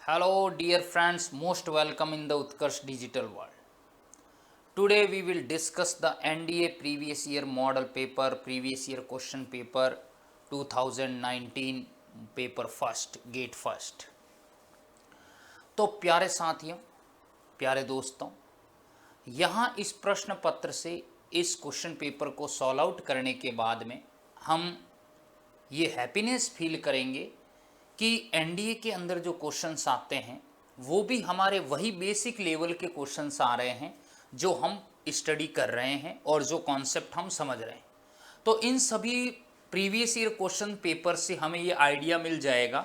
Hello, dear friends, most welcome in the Utkarsh digital world. Today we will discuss the NDA previous year model paper, previous year question paper 2019 paper first get first. तो प्यारे साथियों, प्यारे दोस्तों, यहाँ इस प्रश्न पत्र से इस क्वेश्चन पेपर को सॉल्व आउट करने के बाद में हम ये हैप्पीनेस फील करेंगे कि एनडीए के अंदर जो क्वेश्चंस आते हैं वो भी हमारे वही बेसिक लेवल के क्वेश्चंस आ रहे हैं जो हम स्टडी कर रहे हैं और जो कॉन्सेप्ट हम समझ रहे हैं। तो इन सभी प्रीवियस ईयर क्वेश्चन पेपर से हमें ये आइडिया मिल जाएगा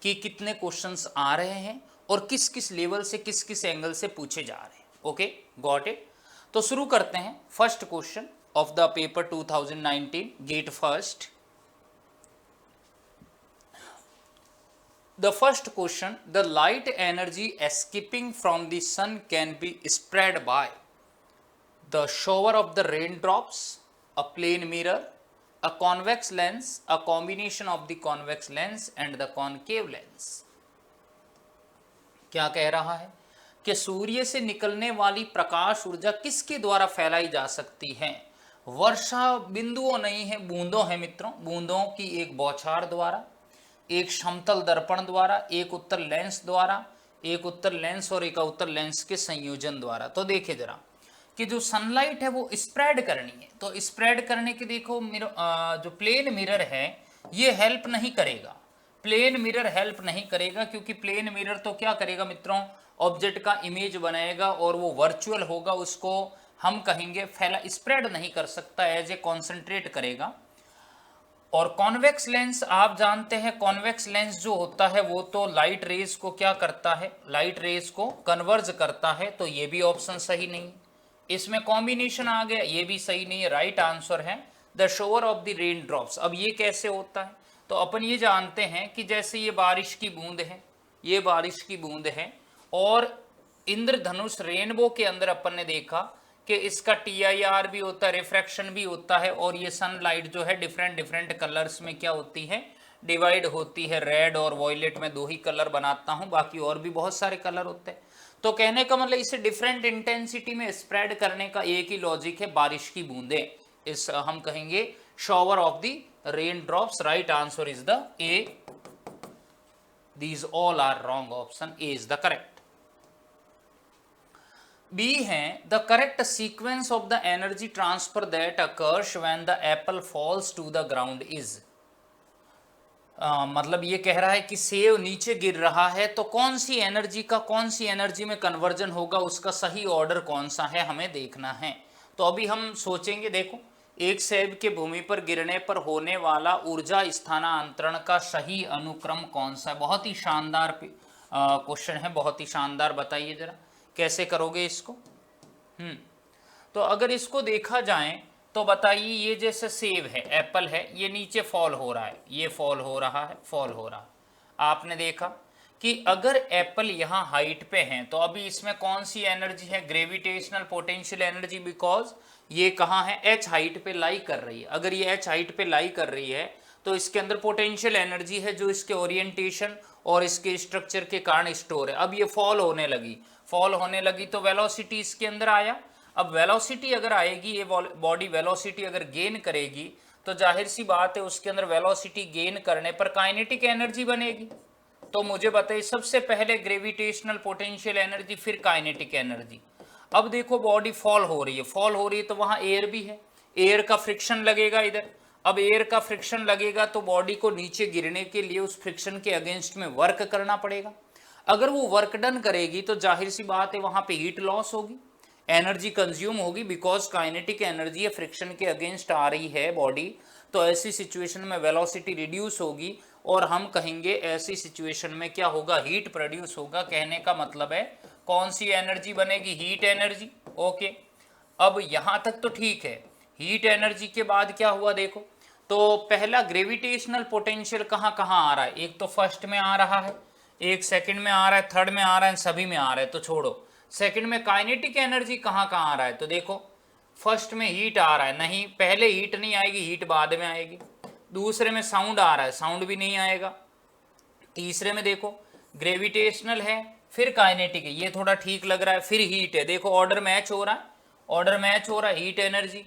कि कितने क्वेश्चंस आ रहे हैं और किस किस लेवल से किस किस एंगल से पूछे जा रहे हैं। Okay, got it. तो शुरू करते हैं first question of the paper 2019 get first. The first question, the light energy escaping from the sun can be spread by the shower of the raindrops, a plane mirror, a convex lens, a combination of the convex lens and the concave lens। क्या कह रहा है कि सूर्य से निकलने वाली प्रकाश ऊर्जा किसके द्वारा फैलाई जा सकती है? वर्षा बिंदुओं नहीं है, बूंदों है मित्रों, बूंदों की एक बौछार द्वारा, एक समतल दर्पण द्वारा, एक उत्तर लेंस द्वारा, एक उत्तर लेंस और एक अवतल लेंस के संयोजन द्वारा। तो देखिए जरा कि जो सनलाइट है वो स्प्रेड करनी है, तो स्प्रेड करने के देखो जो प्लेन मिरर है ये हेल्प नहीं करेगा। प्लेन मिरर हेल्प नहीं करेगा क्योंकि प्लेन मिरर तो क्या करेगा मित्रों, ऑब्जेक्ट का इमेज बनाएगा और वो वर्चुअल होगा, उसको हम कहेंगे फैला, स्प्रेड नहीं कर सकता, एज ए कॉन्सेंट्रेट करेगा। और कॉन्वेक्स लेंस आप जानते हैं, कॉन्वेक्स लेंस जो होता है वो तो लाइट रेज को क्या करता है, लाइट रेज को कन्वर्ज करता है। तो ये भी ऑप्शन सही नहीं, इसमें कॉम्बिनेशन आ गया, ये भी सही नहीं है। राइट आंसर है the shower of the rain drops. अब ये कैसे होता है, तो अपन ये जानते हैं कि जैसे ये बारिश की बूंद है, ये बारिश की बूंद है और इंद्रधनुष रेनबो के अंदर अपन ने देखा कि इसका TIR भी होता है, रिफ्रैक्शन भी होता है, और ये सनलाइट जो है डिफरेंट डिफरेंट कलर्स में क्या होती है, डिवाइड होती है। रेड और वॉयलेट में दो ही कलर बनाता हूं, बाकी और भी बहुत सारे कलर होते हैं। तो कहने का मतलब इसे डिफरेंट इंटेंसिटी में स्प्रेड करने का एक ही लॉजिक है, बारिश की बूंदे, इस हम कहेंगे shower of the rain drops. Right answer is the A, these all are wrong, option A is the correct. B है the correct sequence of the energy transfer that occurs when the apple falls to the ground is. मतलब ये कह रहा है कि सेब नीचे गिर रहा है तो कौन सी एनर्जी का कौन सी एनर्जी में कन्वर्जन होगा, उसका सही ऑर्डर कौन सा है हमें देखना है। तो अभी हम सोचेंगे, देखो एक सेब के भूमि पर गिरने पर होने वाला ऊर्जा स्थानांतरण का सही अनुक्रम कौन सा है। बहुत ही शानदार क्वेश्चन है, बहुत ही शानदार। बताइए जरा कैसे करोगे इसको। तो अगर इसको देखा जाए तो बताइए, ये जैसे सेब है, एप्पल है, ये नीचे फॉल हो रहा है, ये फॉल हो रहा है, फॉल हो रहा है। आपने देखा कि अगर एप्पल यहाँ हाइट पे है तो अभी इसमें कौन सी एनर्जी है, ग्रेविटेशनल पोटेंशियल एनर्जी, बिकॉज ये कहाँ है, h हाइट पे लाई कर रही है। अगर ये h हाइट पे लाई कर रही है तो इसके अंदर पोटेंशियल एनर्जी है जो इसके ओरिएंटेशन और इसके स्ट्रक्चर के कारण स्टोर है। अब ये फॉल होने लगी, फॉल होने लगी तो वेलोसिटी इसके अंदर आया। अब वेलोसिटी अगर आएगी, ये बॉडी वेलोसिटी अगर गेन करेगी तो जाहिर सी बात है उसके अंदर वेलोसिटी गेन करने पर काइनेटिक एनर्जी बनेगी। तो मुझे बताइए सबसे पहले ग्रेविटेशनल पोटेंशियल एनर्जी, फिर काइनेटिक एनर्जी। अब देखो बॉडी फॉल हो रही है, फॉल हो रही है तो वहां एयर भी है, एयर का फ्रिक्शन लगेगा इधर। अब एयर का फ्रिक्शन लगेगा तो बॉडी को नीचे गिरने के लिए उस फ्रिक्शन के अगेंस्ट में वर्क करना पड़ेगा। अगर वो वर्क डन करेगी तो जाहिर सी बात है वहां पे हीट लॉस होगी, एनर्जी कंज्यूम होगी, बिकॉज काइनेटिक एनर्जी फ्रिक्शन के अगेंस्ट आ रही है बॉडी। तो ऐसी सिचुएशन में वेलोसिटी रिड्यूस होगी और हम कहेंगे ऐसी सिचुएशन में क्या होगा, हीट प्रोड्यूस होगा। कहने का मतलब है कौन सी एनर्जी बनेगी, हीट एनर्जी। ओके, अब यहां तक तो ठीक है। हीट एनर्जी के बाद क्या हुआ देखो, तो पहला ग्रेविटेशनल पोटेंशियल कहाँ कहाँ आ रहा है, एक तो फर्स्ट में आ रहा है, एक सेकंड में आ रहा है, थर्ड में आ रहा है, सभी में आ रहा है। तो छोड़ो, सेकंड में काइनेटिक एनर्जी कहाँ कहाँ आ रहा है, तो देखो फर्स्ट में हीट आ रहा है, नहीं पहले हीट नहीं आएगी, हीट बाद में आएगी। दूसरे में साउंड आ रहा है, साउंड भी नहीं आएगा। तीसरे में देखो ग्रेविटेशनल है, फिर काइनेटिक है, ये थोड़ा ठीक लग रहा है, फिर हीट है। देखो ऑर्डर मैच हो रहा है, ऑर्डर मैच हो रहा है। हीट एनर्जी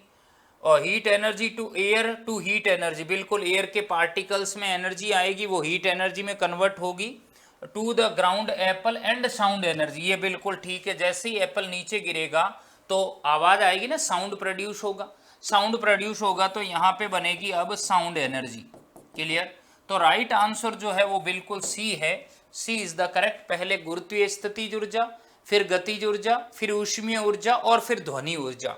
और heat energy to air to heat energy, बिल्कुल एयर के पार्टिकल्स में एनर्जी आएगी, वो हीट एनर्जी में कन्वर्ट होगी। To the ground apple and sound energy, ये बिल्कुल ठीक है। जैसे ही एप्पल नीचे गिरेगा तो आवाज आएगी ना, साउंड प्रोड्यूस होगा, साउंड प्रोड्यूस होगा तो यहाँ पे बनेगी अब साउंड एनर्जी। क्लियर? तो राइट आंसर जो है वो बिल्कुल सी है, सी इज द करेक्ट। पहले गुरुत्वीय स्थितिज ऊर्जा, फिर गतिज ऊर्जा, फिर ऊष्मीय ऊर्जा और फिर ध्वनि ऊर्जा।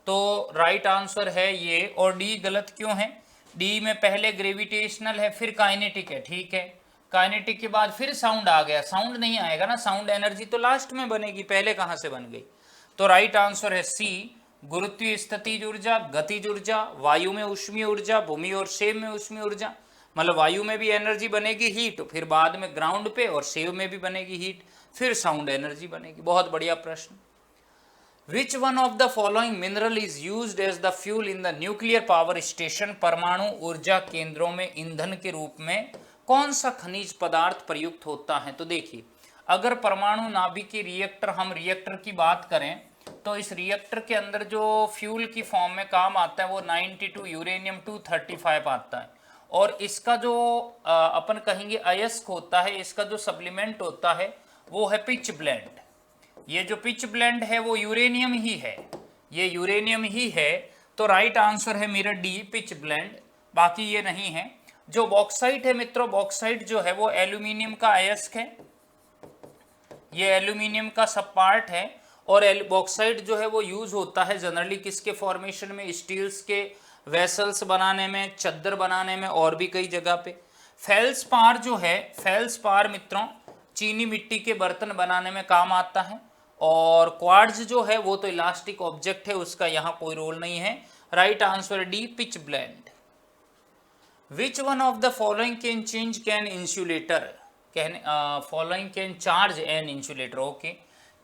तो राइट आंसर है ये। और डी गलत क्यों है? डी में पहले ग्रेविटेशनल है, फिर काइनेटिक है, ठीक है। काइनेटिक के बाद फिर साउंड आ गया, साउंड नहीं आएगा ना, साउंड एनर्जी तो लास्ट में बनेगी, पहले कहाँ से बन गई? तो राइट आंसर है सी, गुरुत्वीय स्थितिज ऊर्जा, गतिज ऊर्जा, वायु में ऊष्मीय ऊर्जा, भूमि और सेव में ऊष्मीय ऊर्जा। मतलब वायु में भी एनर्जी बनेगी हीट, फिर बाद में ग्राउंड पे और सेव में भी बनेगी हीट, फिर साउंड एनर्जी बनेगी। बहुत बढ़िया प्रश्न। Which one of the following mineral is used as the fuel in the nuclear power station? परमाणु ऊर्जा केंद्रों में ईंधन के रूप में कौन सा खनिज पदार्थ प्रयुक्त होता है? तो देखिए, अगर परमाणु नाभिकीय रिएक्टर, हम रिएक्टर की बात करें तो इस रिएक्टर के अंदर जो फ्यूल की फॉर्म में काम आता है वो 92 यूरेनियम 235 आता है। और इसका जो अपन कहेंगे अयस्क होता है, इसका जो सप्लीमेंट होता है वो है पिच ब्लेंड। ये जो पिच ब्लेंड है वो यूरेनियम ही है, ये यूरेनियम ही है। तो राइट आंसर है मेरा डी, पिच ब्लेंड, बाकी ये नहीं है। जो बॉक्साइट है मित्रों, बॉक्साइट जो है वो एल्यूमिनियम का अयस्क है, ये एल्यूमिनियम का सब पार्ट है। और बॉक्साइट जो है वो यूज होता है जनरली किसके फॉर्मेशन में? स्टील्स के वेसल्स बनाने में, चद्दर बनाने में और भी कई जगह पे। फेल्सपार जो है, फेल्सपार मित्रों चीनी मिट्टी के बर्तन बनाने में काम आता है। और क्वार्ट्ज जो है वो तो इलास्टिक ऑब्जेक्ट है, उसका यहाँ कोई रोल नहीं है। Right answer D, pitch blend. Which one of the following can change can insulator? Can following can charge an insulator? Okay,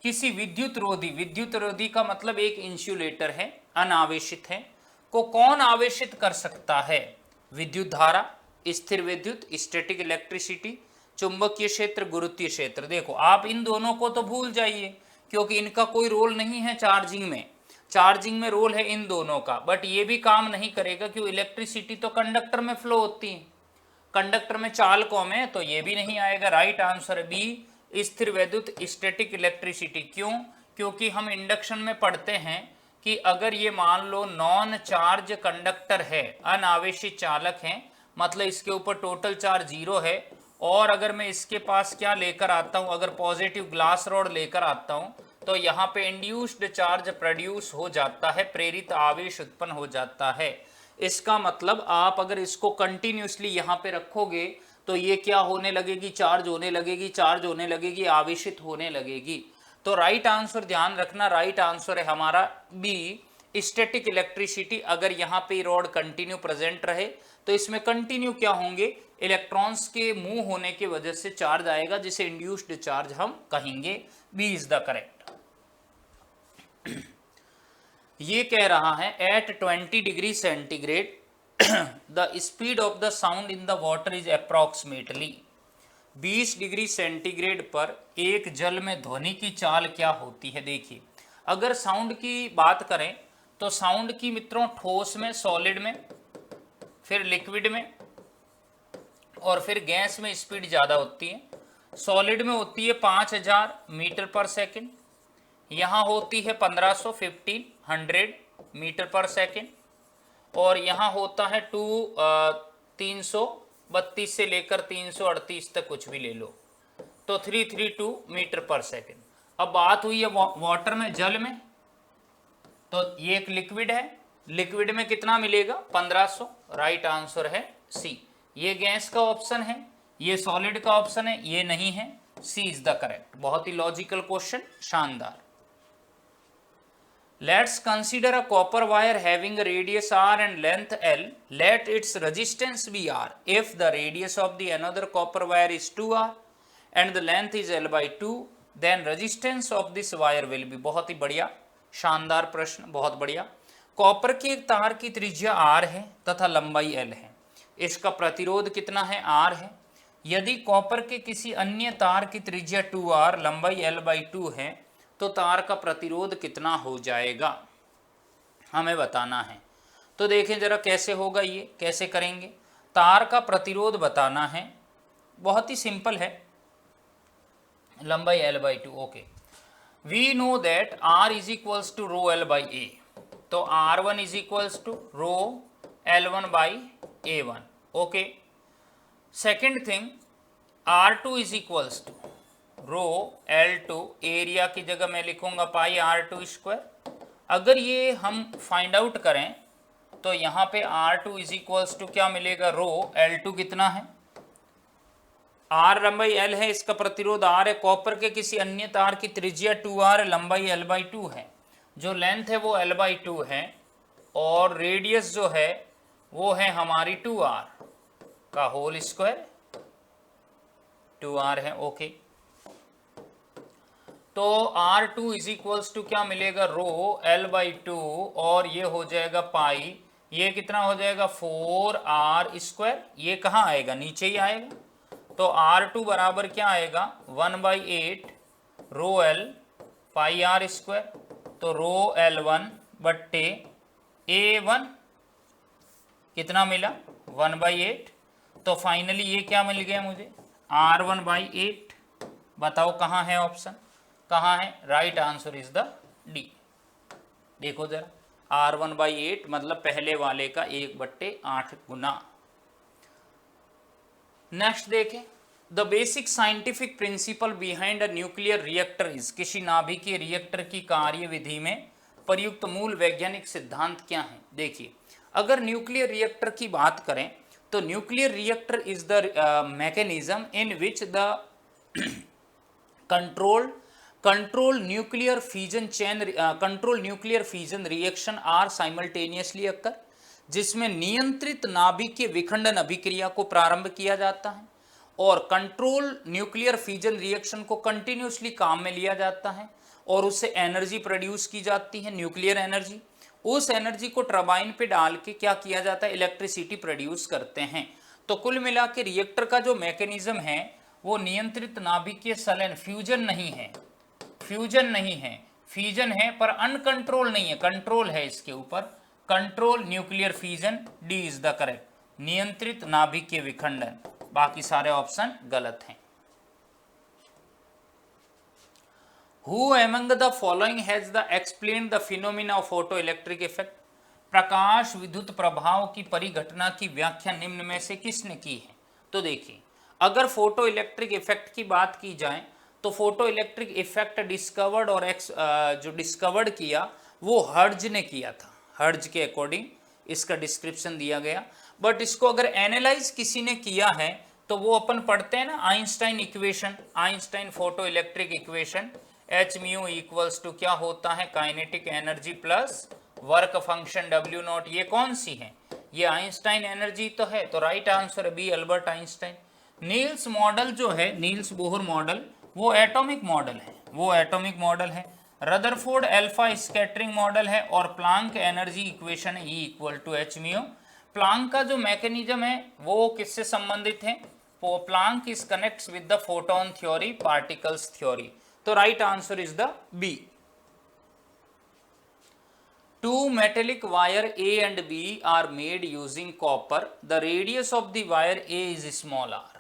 किसी विद्युत रोधी, विद्युत रोधी का मतलब एक इंसुलेटर है, अनावेशित है, को कौन आवेशित कर सकता है? विद्युत धारा, स्थिर विद्युत, स्टैटिक इलेक्ट्रिसिटी, चुंबकीय क्षेत्र, गुरुत्वीय क्षेत्र। देखो आप इन दोनों को तो भूल जाइए क्योंकि इनका कोई रोल नहीं है चार्जिंग में, चार्जिंग में रोल है इन दोनों का। बट ये भी काम नहीं करेगा क्यों? इलेक्ट्रिसिटी तो कंडक्टर में फ्लो होती है, कंडक्टर में चालकों में, तो ये भी नहीं आएगा। राइट आंसर बी, स्थिर विद्युत, स्टैटिक इलेक्ट्रिसिटी। क्यों? क्योंकि हम इंडक्शन में पढ़ते हैं कि अगर ये मान लो नॉन चार्ज कंडक्टर है, अनावेशित चालक है, मतलब इसके ऊपर टोटल चार्ज 0 है, और अगर मैं इसके पास क्या लेकर आता हूं, अगर पॉजिटिव ग्लास रॉड लेकर आता हूं, तो यहाँ पे इंड्यूस्ड चार्ज प्रोड्यूस हो जाता है, प्रेरित आवेश उत्पन्न हो जाता है। इसका मतलब आप अगर इसको कंटिन्यूसली यहाँ पे रखोगे तो ये क्या होने लगेगी? चार्ज होने लगेगी, चार्ज होने लगेगी, आवेशित होने लगेगी। तो राइट आंसर ध्यान रखना, राइट आंसर है हमारा बी, स्टैटिक इलेक्ट्रिसिटी। अगर यहाँ पे रॉड कंटिन्यू प्रेजेंट रहे तो इसमें कंटिन्यू क्या होंगे? इलेक्ट्रॉन्स के मूव होने की वजह से चार्ज आएगा, जिसे इंड्यूस्ड चार्ज हम कहेंगे। B is the correct. ये कह रहा है at 20 degree centigrade the speed of the sound in the water is approximately. 20 degree centigrade पर एक जल में ध्वनि की चाल क्या होती है? देखिए, अगर साउंड की बात करें तो साउंड की मित्रों ठोस में, सॉलिड में, फिर लिक्विड में और फिर गैस में स्पीड ज़्यादा होती है। सॉलिड में होती है 5000 मीटर पर सेकेंड, यहाँ होती है 1500 मीटर पर सेकेंड, और यहाँ होता है 332 से लेकर 338 तक, कुछ भी ले लो, तो 332 मीटर पर सेकेंड। अब बात हुई है वाटर में, जल में, तो ये एक लिक्विड है, लिक्विड में कितना मिलेगा? 1500। राइट आंसर है सी। ये गैस का ऑप्शन है, ये सॉलिड का ऑप्शन है, ये नहीं है। सी इज द करेक्ट। बहुत ही लॉजिकल क्वेश्चन, शानदार। Let's consider a copper wire having a radius r and length l. Let its resistance be r. If the radius of the another copper wire is 2r and the length is l by 2, then resistance of this wire will be। बहुत ही बढ़िया, शानदार प्रश्न, बहुत बढ़िया। Copper के एक तार की त्रिज्या r है तथा लंबाई l है। इसका प्रतिरोध कितना है? r है। यदि कॉपर के किसी अन्य तार की त्रिज्या 2r, लंबाई l/2 है, तो तार का प्रतिरोध कितना हो जाएगा, हमें बताना है। तो देखें जरा कैसे होगा, ये कैसे करेंगे। तार का प्रतिरोध बताना है, बहुत ही सिंपल है, लंबाई l/2। Okay, we know that r is equals to rho l/a, तो r1 is equals to rho l1/a1। Okay, second thing, R2 is equals to rho L2, area की जगह मैं लिखूंगा पाई R2 स्क्वायर। अगर ये हम फाइंड आउट करें तो यहाँ पे R2 इज इक्वल्स टू क्या मिलेगा, रो L2 कितना है, R लंबाई L है, इसका प्रतिरोध R है। कॉपर के किसी अन्य तार की त्रिज्या 2R, लंबाई l/2 है, जो लेंथ है वो l/2 है, और रेडियस जो है वो है हमारी 2R का होल स्क्वायर, 2R है। ओके, तो R2 इज इक्वल्स टू क्या मिलेगा, रो l/2, और ये हो जाएगा पाई, ये कितना हो जाएगा 4R स्क्वायर, ये कहाँ आएगा, नीचे ही आएगा। तो R2 बराबर क्या आएगा 1/8 रो L पाई R स्क्वायर, तो रो L1 बट्टे A1 कितना मिला 1/8। तो फाइनली ये क्या मिल गया मुझे, R1/8। बताओ कहाँ है ऑप्शन, कहाँ है, right answer is the D. देखो जरा, R1/8 मतलब पहले वाले का 1/8 गुना। नेक्स्ट देखें, the basic scientific principle behind a nuclear reactor is, किसी नाभिकीय रिएक्टर की कार्यविधि में प्रयुक्त मूल वैज्ञानिक सिद्धांत क्या है। देखिए, अगर न्यूक्लियर रिएक्टर की बात करें तो nuclear reactor is the mechanism in which the control nuclear fission reaction are simultaneously occur, जिसमें नियंत्रित नाभिकीय विखंडन अभिक्रिया को प्रारंभ किया जाता है और कंट्रोल न्यूक्लियर फिजन रिएक्शन को कंटिन्यूसली काम में लिया जाता है और उससे एनर्जी प्रोड्यूस की जाती है, न्यूक्लियर एनर्जी। उस एनर्जी को टरबाइन पे डाल के क्या किया जाता है, इलेक्ट्रिसिटी प्रोड्यूस करते हैं। तो कुल मिला के रिएक्टर का जो मैकेनिज्म है वो नियंत्रित नाभिकीय संलयन, फ्यूजन नहीं है, फ्यूजन नहीं है, फिजन है, पर अनकंट्रोल नहीं है, कंट्रोल है इसके ऊपर, control nuclear fission, D is the correct, नियंत्रित नाभिकीय विखंडन। बाकी सारे ऑप्शन गलत हैं। Who among the following has the explained the phenomena of photoelectric effect? प्रकाश विद्युत प्रभाव की परिघटना की व्याख्या निम्न में से किसने की है। तो देखिए, अगर फोटो इलेक्ट्रिक इफेक्ट की बात की जाए तो फोटो इलेक्ट्रिक इफेक्ट डिस्कवर्ड और जो डिस्कवर्ड किया वो हर्ज ने किया था, हर्ज के अकॉर्डिंग इसका डिस्क्रिप्शन दिया गया। बट इसको अगर एनालाइज किसी ने किया है तो वो अपन पढ़ते हैं ना Einstein equation, Einstein photo electric equation, H mu equals to क्या होता है, kinetic energy plus work function W naught. ये कौन सी है, ये आइंस्टाइन एनर्जी तो है, तो right answer B Albert Einstein. Niels model जो है, नील्स बोहर मॉडल, वो एटॉमिक मॉडल है, वो एटॉमिक मॉडल है। रदरफोर्ड अल्फा स्कैटरिंग मॉडल है और प्लांक एनर्जी इक्वेशन है, E equal to H mu. Planck का जो मैकेनिज्म है वो किससे संबंधित है, Planck is connects with the photon theory, particles theory. तो right answer is the B. Two metallic wire A and B are made using copper. The radius of the wire A is small r,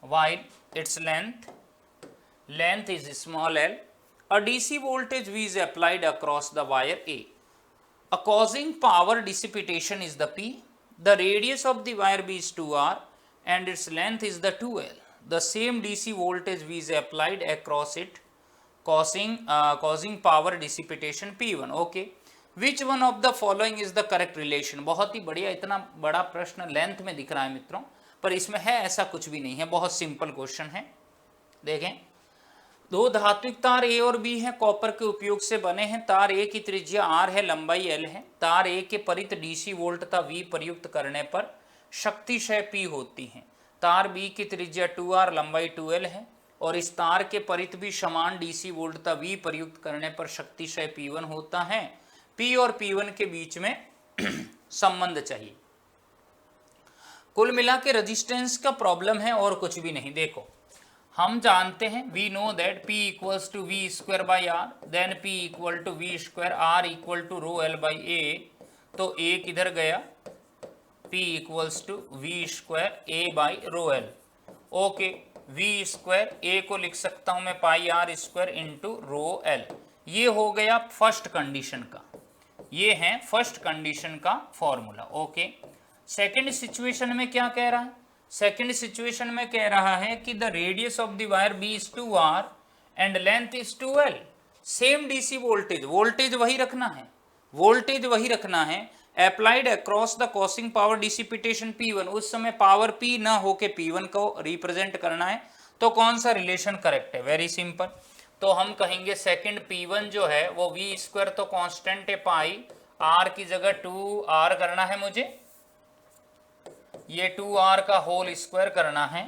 while its length is small l. A DC voltage V is applied across the wire A. A causing power dissipation is the P. The radius of the wire B is 2r and its length is the 2l. The same DC voltage V is applied across it, causing power dissipation P1. Okay. Which one of the following is the correct relation. बहुत ही बढ़िया, इतना बड़ा प्रश्न length में दिख रहा है मित्रों, पर इसमें है ऐसा कुछ भी नहीं है, बहुत सिंपल क्वेश्चन है। देखें, दो धात्विक तार ए और बी हैं, कॉपर के उपयोग से बने हैं। तार ए की त्रिज्या r है, लंबाई l है। तार ए के परित डीसी वोल्ट तथा V प्रयुक्त करने पर शक्ति क्षय P होती है। तार बी की त्रिज्या 2r, लंबाई 2l है और इस तार के परित भी समान डीसी वोल्ट तथा V प्रयुक्त करने पर शक्ति क्षय P1 होता है। P और P1 के बीच में संबंध चाहिए। कुल मिला के रजिस्टेंस का प्रॉब्लम है और कुछ भी नहीं। देखो हम जानते हैं we know that P equals to V square by R, then P equal to V square, R equal to rho L by A, तो ए किधर गया, P equals to V square A by rho L. Okay, V square A को लिख सकता हूं मैं pi R square into rho L. ये हो गया फर्स्ट कंडीशन का, ये है फर्स्ट कंडीशन का फॉर्मूला। ओके, सेकंड सिचुएशन में क्या कह रहा है, सेकंड सिचुएशन में कह रहा है कि the radius of the wire B is two R and length is two L. Same DC voltage, voltage वही रखना है, वोल्टेज वही रखना है, applied across the causing power dissipation P1। उस समय पावर P ना होके P1 को रिप्रेजेंट करना है, तो कौन सा रिलेशन करेक्ट है, वेरी सिंपल। तो हम कहेंगे सेकंड P1 जो है वो वी स्क्वायर तो कांस्टेंट है पाई, आर की जगह 2r करना है मुझे, ये 2r का होल स्क्वायर करना है,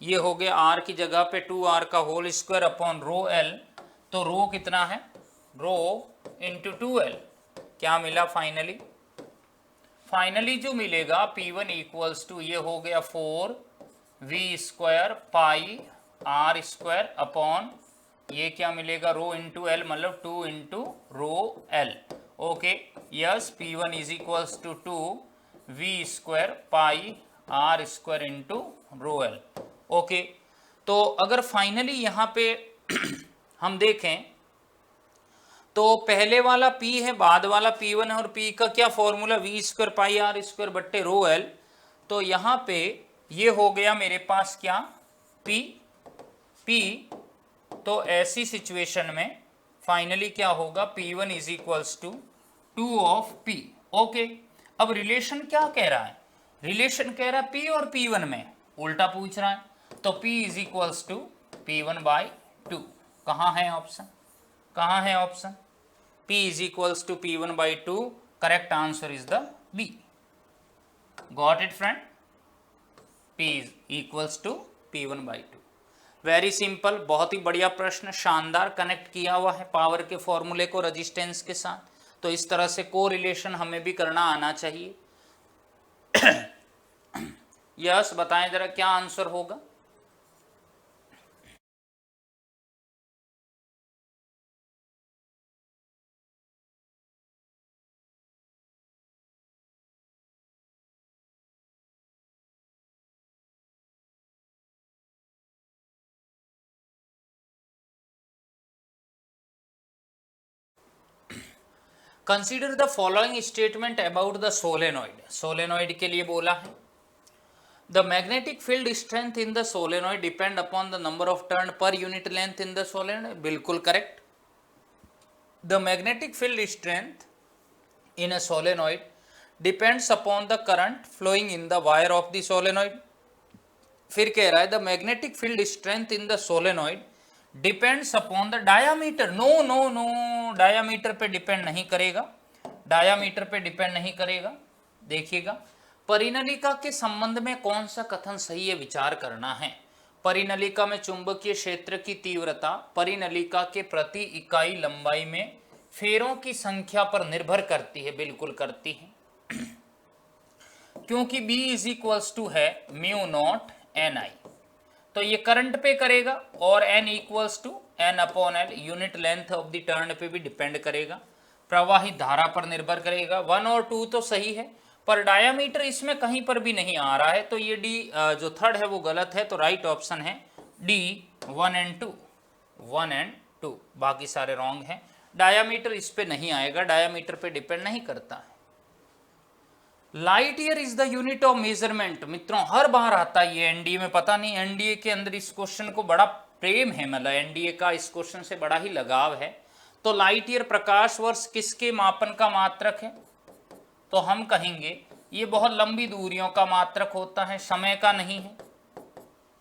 ये हो गया r की जगह पे 2r का whole square upon rho L. तो रो कितना है, रो इंटू 2l, क्या मिला फाइनली, फाइनली जो मिलेगा P1 इक्वल्स टू ये हो गया 4v square pi R square upon ये क्या मिलेगा रो इंटू एल, मतलब 2 into rho L. Okay, yes P1 is equals to 2v square pi R square into rho L. Okay, तो अगर फाइनली यहाँ पे हम देखें तो पहले वाला P है, बाद वाला P1 है, और P का क्या formula V square pi R square बट्टे रो एल। तो यहाँ पे ये हो गया मेरे पास क्या P। तो ऐसी सिचुएशन में फाइनली क्या होगा, P1 is equals to 2 of P। Okay, अब रिलेशन क्या कह रहा है, रिलेशन कह रहा है P और P1 में, उल्टा पूछ रहा है, तो P is equals to P1 by 2। कहाँ है ऑप्शन, कहाँ है option, P is equals to P1 by 2, correct answer is the B. Got it friend? P is equals to P1 by 2. Very simple, बहुत ही बढ़िया प्रश्न, शानदार कनेक्ट किया हुआ है पावर के फॉर्मूले को रजिस्टेंस के साथ। तो इस तरह से को रिलेशन हमें भी करना आना चाहिए। यस, बताएं जरा क्या आंसर होगा। Consider the following statement about the solenoid. Solenoid के लिए बोला है the magnetic field strength in the solenoid depend upon the number of turn per unit length in the solenoid. बिल्कुल correct. The magnetic field strength in a solenoid depends upon the current flowing in the wire of the solenoid. फिर कह रहा है the magnetic field strength in the solenoid depends upon the diameter. No no no, diameter पे depend नहीं करेगा, diameter पे depend नहीं करेगा। देखिएगा परिनलिका के संबंध में कौन सा कथन सही है, विचार करना है। परिनलिका में चुंबकीय क्षेत्र की तीव्रता परिनलिका के प्रति इकाई लंबाई में फेरों की संख्या पर निर्भर करती है। बिल्कुल करती है, क्योंकि B इज इक्वल्स टू है म्यू नॉट एन आई, तो ये करंट पे करेगा, और n equals to N upon L unit length of the turn पे भी डिपेंड करेगा, प्रवाहित धारा पर निर्भर करेगा। 1 और 2 तो सही है, पर डायामीटर इसमें कहीं पर भी नहीं आ रहा है, तो ये डी जो थर्ड है वो गलत है। तो राइट ऑप्शन है डी 1 एंड 2, 1 एंड 2, बाकी सारे रॉन्ग हैं। डायामीटर इस पे नहीं आएगा, डायामीटर पे डिपेंड नहीं करता है। Light year is the unit of measurement. मित्रों हर बार आता है ये एनडीए में, पता नहीं एनडीए के अंदर इस क्वेश्चन को बड़ा प्रेम है, मतलब एनडीए का इस क्वेश्चन से बड़ा ही लगाव है। तो लाइट ईयर प्रकाश वर्ष किसके मापन का मात्रक है, तो हम कहेंगे ये बहुत लंबी दूरियों का मात्रक होता है, समय का नहीं है,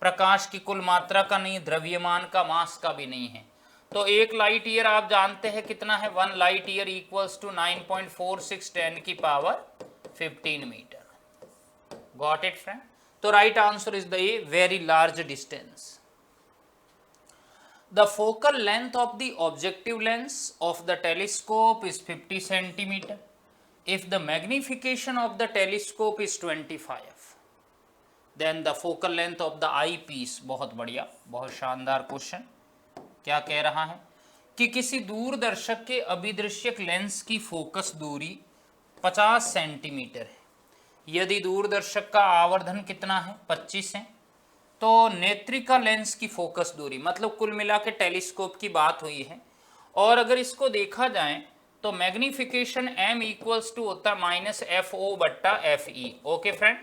प्रकाश की कुल मात्रा का नहीं, द्रव्यमान का, मास का भी नहीं है। तो एक लाइट ईयर आप जानते हैं कितना है, 1 लाइट ईयर इक्वल्स टू 9.46 10 की power 15 metre. Got it friend. तो right answer is the A, very large distance. The focal length of the objective lens of the telescope is 50 centimetre. if the magnification of the telescope is 25 then the focal length of the eyepiece, बहुत बढ़िया, बहुत शानदार question. क्या कह रहा है कि किसी दूरदर्शक के अभिदृश्यक लेंस की फोकस दूरी 50 सेंटीमीटर है। यदि दूरदर्शक का आवर्धन कितना है, 25 है, तो नेत्रिका लेंस की फोकस दूरी, मतलब कुल मिला के टेलीस्कोप की बात हुई है। और अगर इसको देखा जाए तो मैग्निफिकेशन m इक्वल्स टू होता है -FO/FE। ओके फ्रेंड,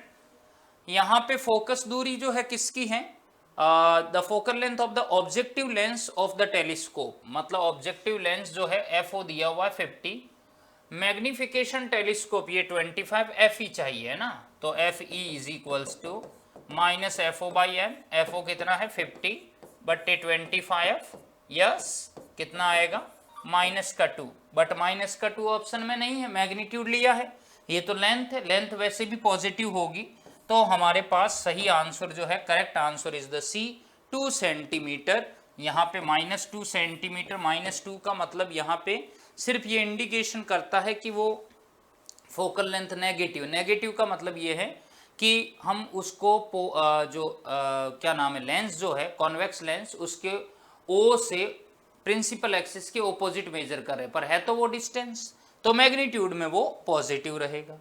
यहाँ पे फोकस दूरी जो है किसकी है, the focal length of the objective lens of the telescope, मतलब ऑब्जेक्टिव लेंस जो है FO दिया हुआ है 50, मैग्निफिकेशन टेलीस्कोप ये 25, FE चाहिए ना, तो FE is equals to -FO/m। FO कितना है 50/25, यस कितना आएगा -2, बट -2 ऑप्शन में नहीं है, मैग्नीट्यूड लिया है, ये तो लेंथ है, लेंथ वैसे भी पॉजिटिव होगी, तो हमारे पास सही आंसर जो है, correct answer is the C, 2 centimetre. यहाँ पे -2 सेंटीमीटर, -2 का मतलब यहाँ पे सिर्फ ये इंडिकेशन करता है कि वो फोकल लेंथ नेगेटिव का मतलब ये है कि हम उसको क्या नाम है, लेंस जो है कॉन्वेक्स लेंस, उसके ओ से प्रिंसिपल एक्सिस के ऑपोजिट मेजर कर रहे हैं, पर है तो वो डिस्टेंस, तो मैग्नीट्यूड में वो पॉजिटिव रहेगा।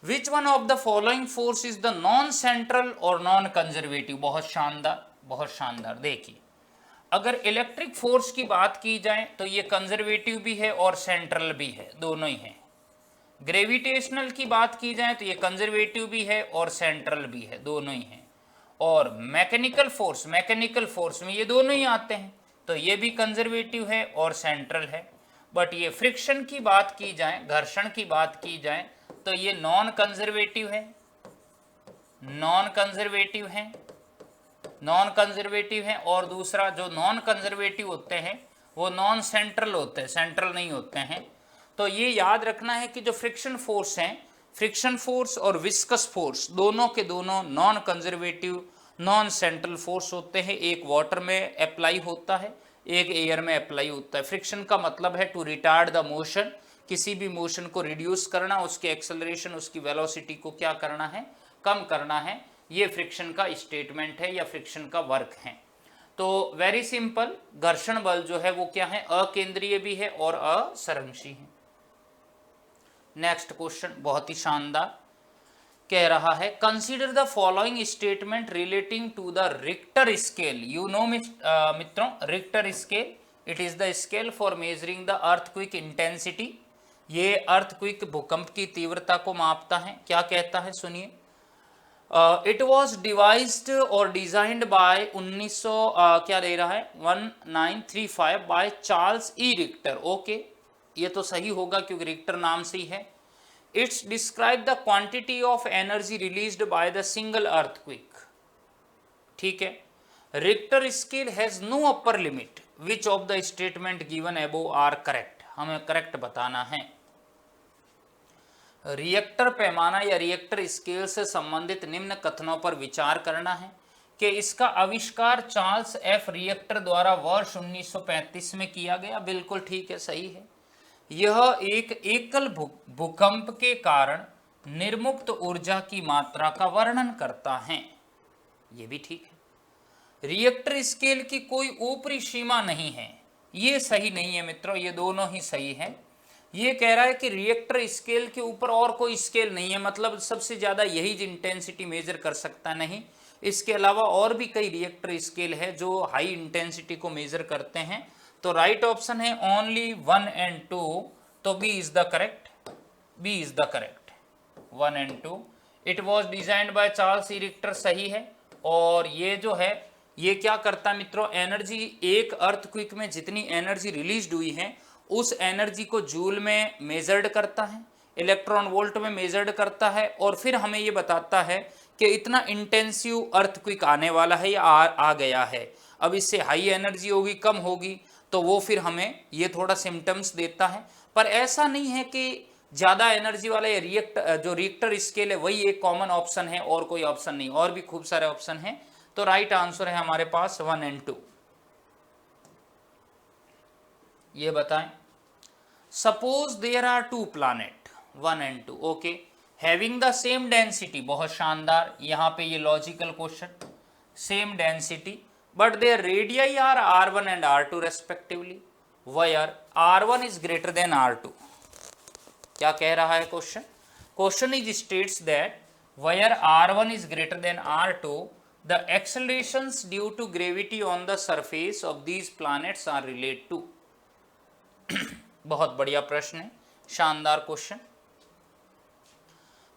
विच one of the following force is the non central और नॉन कंजर्वेटिव, बहुत शानदार, बहुत शानदार। देखिए, अगर इलेक्ट्रिक फोर्स की बात की जाए तो ये कंजर्वेटिव भी है और सेंट्रल भी है, दोनों ही है। ग्रेविटेशनल की बात की जाए तो ये कंजर्वेटिव भी है और सेंट्रल भी है, दोनों ही है। और मैकेनिकल फोर्स में ये दोनों ही आते हैं, तो ये भी कंजर्वेटिव है और सेंट्रल है। बट ये फ्रिक्शन की बात की जाए, घर्षण की बात की जाए, तो ये नॉन कंजर्वेटिव है, और दूसरा जो नॉन कंजर्वेटिव होते हैं वो नॉन सेंट्रल होते हैं, सेंट्रल नहीं होते हैं। तो ये याद रखना है कि जो फ्रिक्शन फोर्स हैं, फ्रिक्शन फोर्स और विस्कस फोर्स दोनों के दोनों non conservative, non central force होते हैं। एक वाटर में अप्लाई होता है, एक एयर में अप्लाई होता है। फ्रिक्शन का मतलब है टू रिटार्ड द मोशन, किसी भी मोशन को रिड्यूस करना, उसके एक्सेलरेशन, उसकी वेलोसिटी को क्या करना है, कम करना है। ये फ्रिक्शन का स्टेटमेंट है या फ्रिक्शन का वर्क है। तो वेरी सिंपल, घर्षण बल जो है वो क्या है, अकेंद्रीय भी है और असंरक्षी है। नेक्स्ट क्वेश्चन बहुत ही शानदार कह रहा है, consider the following statement relating to the Richter scale. You know मित्रों, Richter scale, it is the scale for measuring the earthquake intensity. ये अर्थक्वेक भूकंप की तीव्रता को मापता है। क्या कहता है सुनिए, इट वॉज डिवाइज्ड और डिजाइंड बाय 1900 क्या दे रहा है 1935 bye Charles E Richter. Okay, ये तो सही होगा क्योंकि रिक्टर नाम से ही है। It's describe the quantity of energy released by the single earthquake. ठीक है, Richter scale has no upper limit, which of the statement given above are correct. हमें करेक्ट बताना है। रिएक्टर पैमाना या रिएक्टर स्केल से संबंधित निम्न कथनों पर विचार करना है कि इसका आविष्कार चार्ल्स एफ रिएक्टर द्वारा वर्ष 1935 में किया गया। बिल्कुल ठीक है, सही है। यह एक एकल भूकंप के कारण निर्मुक्त ऊर्जा की मात्रा का वर्णन करता है। यह भी ठीक है। रिएक्टर स्केल की कोई ऊपरी सीमा नहीं है, ये सही नहीं है मित्रों, ये दोनों ही सही है। ये कह रहा है कि रिएक्टर स्केल के ऊपर और कोई स्केल नहीं है, मतलब सबसे ज़्यादा यही इंटेंसिटी मेजर कर सकता नहीं। इसके अलावा और भी कई रिएक्टर स्केल है जो हाई इंटेंसिटी को मेजर करते हैं। तो राइट ऑप्शन है ओनली 1 and 2, तो B is the correct, 1 and 2। It was designed by Charles E Richter, सही है। और ये जो है ये क्या करता है मित्रों, एनर्जी, एक अर्थक्वेक में जितनी एनर्जी रिलीज हुई है उस एनर्जी को जूल में मेजर्ड करता है, इलेक्ट्रॉन वोल्ट में मेजर्ड करता है, और फिर हमें ये बताता है कि इतना इंटेंसिव अर्थक्वेक आने वाला है या आ गया है। अब इससे हाई एनर्जी होगी, कम होगी, तो वो फिर हमें ये थोड़ा सिम्टम्स देता है। पर ऐसा नहीं है कि ज़्यादा एनर्जी वाला ये जो रिएक्टर स्केल है वही एक कॉमन ऑप्शन है और कोई ऑप्शन नहीं, और भी खूब सारे ऑप्शन हैं। तो राइट आंसर है हमारे पास 1 and 2। ये बताएं, suppose there are two planet 1 and 2, okay, having the same density, बहुत शानदार, यहाँ पे ये logical question, same density but their radii are r1 and r2 respectively, where r1 is greater than r2. क्या कह रहा है question? Question is states that where r1 is greater than r2, the accelerations due to gravity on the surface of these planets are related to. बहुत बढ़िया प्रश्न है, शानदार question.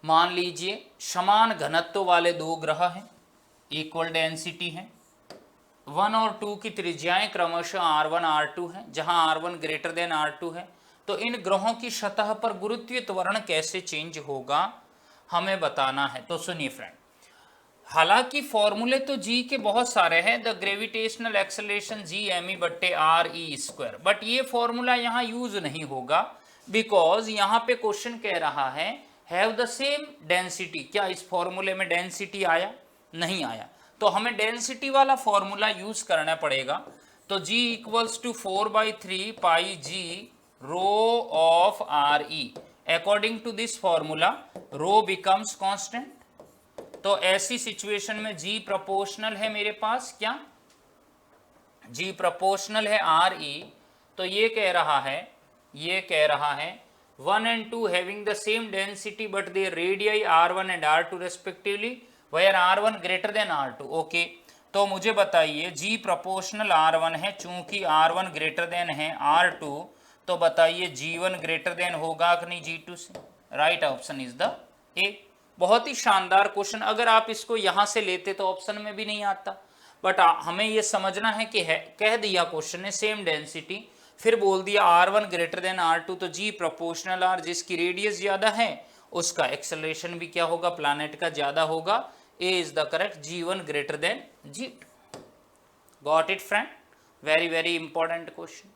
मान लीजिए समान घनत्व वाले दो ग्रह हैं, इक्वल डेंसिटी हैं, 1 और 2 की त्रिज्याएं क्रमशः r1 r2 है, जहां r1 ग्रेटर देन r2 है, तो इन ग्रहों की सतह पर गुरुत्वीय त्वरण कैसे चेंज होगा हमें बताना है। तो सुनिए फ्रेंड, हालांकि फॉर्मूले तो जी के बहुत सारे हैं, the gravitational acceleration G M E बट्टे आर ई स्क्वायर, बट ये फॉर्मूला यहाँ यूज नहीं होगा बिकॉज यहाँ पे क्वेश्चन कह रहा है हैव द सेम डेंसिटी। क्या इस फॉर्मूले में डेंसिटी आया? नहीं आया, तो हमें डेंसिटी वाला फॉर्मूला यूज करना पड़ेगा। तो g equals to 4/3 pi G rho of R E, according to this formula rho becomes constant. तो ऐसी सिचुएशन में g प्रोपोर्शनल है मेरे पास, क्या g प्रोपोर्शनल है आर ई, तो ये कह रहा है 1 and 2 having the same density but their radii r1 and r2 respectively, where r1 greater than r2, okay. तो मुझे बताइए g प्रोपोर्शनल r1 है, चूंकि r1 ग्रेटर देन है r2, तो बताइए g1 ग्रेटर देन होगा कि नहीं g2 से? राइट ऑप्शन इज द ए। बहुत ही शानदार क्वेश्चन, अगर आप इसको यहां से लेते तो ऑप्शन में भी नहीं आता, बट हमें ये समझना है कि है, कह दिया क्वेश्चन ने सेम डेंसिटी, फिर बोल दिया r1 ग्रेटर देन r2, तो g प्रोपोर्शनल r, जिसकी रेडियस ज्यादा है उसका एक्सेलरेशन भी क्या होगा? प्लैनेट का ज्यादा होगा। A is the correct, g1 greater than g2। Got it friend? Very very important question.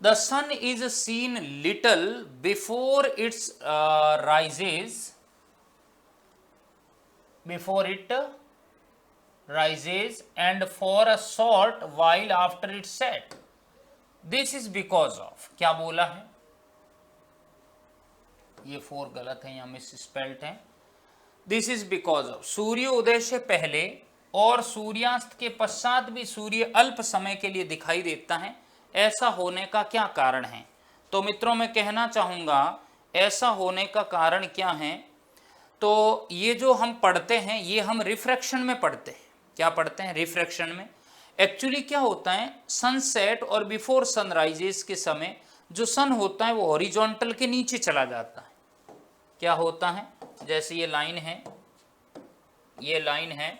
The sun is seen little before its rises and for a short while after its set. This is because of, क्या बोला है? ये 4 गलत है, यहाँ miss spelt है। This is because of, सूर्य उदय से पहले और सूर्यास्त के पश्चात भी सूर्य अल्प समय के लिए दिखाई देता है, ऐसा होने का क्या कारण है? तो मित्रों मैं कहना चाहूंगा ऐसा होने का कारण क्या है, तो ये जो हम पढ़ते हैं ये हम रिफ्रैक्शन में पढ़ते हैं। क्या पढ़ते हैं? रिफ्रैक्शन में। एक्चुअली क्या होता है, सनसेट और बिफोर सनराइजेस के समय जो सन होता है वो हॉरिजॉन्टल के नीचे चला जाता है। क्या होता है? जैसे ये लाइन है,